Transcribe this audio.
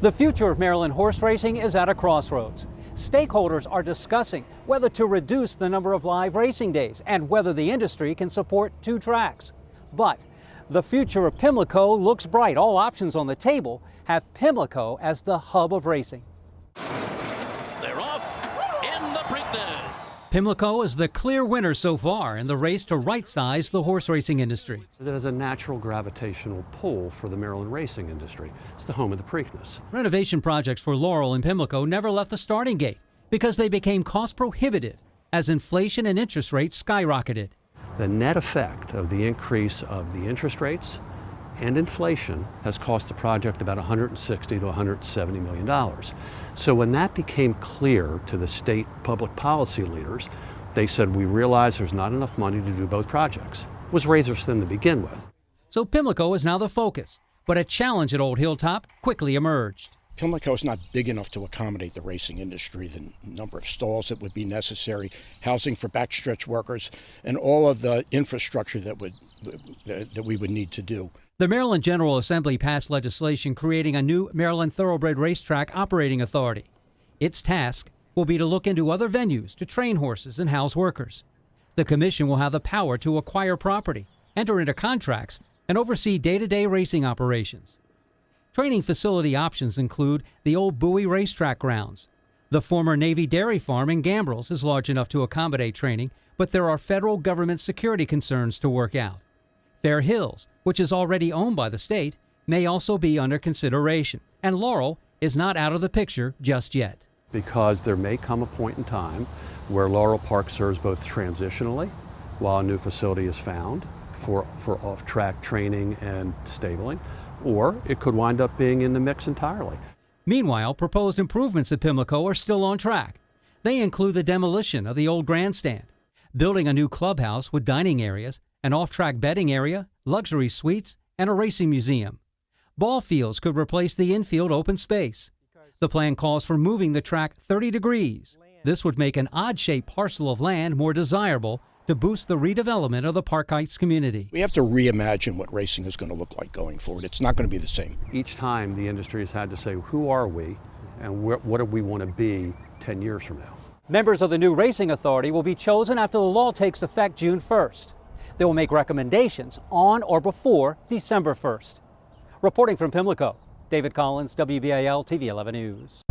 The future of Maryland horse racing is at a crossroads. Stakeholders are discussing whether to reduce the number of live racing days and whether the industry can support 2 tracks. But the future of Pimlico looks bright. All options on the table have Pimlico as the hub of racing. They're off in the Preakness. Pimlico is the clear winner so far in the race to right-size the horse racing industry. It has a natural gravitational pull for the Maryland racing industry. It's the home of the Preakness. Renovation projects for Laurel and Pimlico never left the starting gate because they became cost prohibitive as inflation and interest rates skyrocketed. The net effect of the increase of the interest rates and inflation has cost the project about $160 to $170 million. So when that became clear to the state public policy leaders, they said, we realize there's not enough money to do both projects. It was razor thin to begin with. So Pimlico is now the focus, but a challenge at Old Hilltop quickly emerged. Pimlico is not big enough to accommodate the racing industry, the number of stalls that would be necessary, housing for backstretch workers, and all of the infrastructure that we would need to do. The Maryland General Assembly passed legislation creating a new Maryland Thoroughbred Racetrack Operating Authority. Its task will be to look into other venues to train horses and house workers. The commission will have the power to acquire property, enter into contracts, and oversee day-to-day racing operations. Training facility options include the old Bowie Racetrack grounds. The former Navy Dairy Farm in Gambrels is large enough to accommodate training, but there are federal government security concerns to work out. Fair Hills, which is already owned by the state, may also be under consideration, and Laurel is not out of the picture just yet. Because there may come a point in time where Laurel Park serves both transitionally while a new facility is found for off-track training and stabling, or it could wind up being in the mix entirely. Meanwhile, proposed improvements at Pimlico are still on track. They include the demolition of the old grandstand, building a new clubhouse with dining areas, an off-track betting area, luxury suites, and a racing museum. Ball fields could replace the infield open space. The plan calls for moving the track 30 degrees. This would make an odd-shaped parcel of land more desirable to boost the redevelopment of the Park Heights community. We have to reimagine what racing is going to look like going forward. It's not going to be the same. Each time the industry has had to say, who are we and what do we want to be 10 years from now? Members of the new racing authority will be chosen after the law takes effect June 1st. They will make recommendations on or before December 1st. Reporting from Pimlico, David Collins, WBAL-TV 11 News.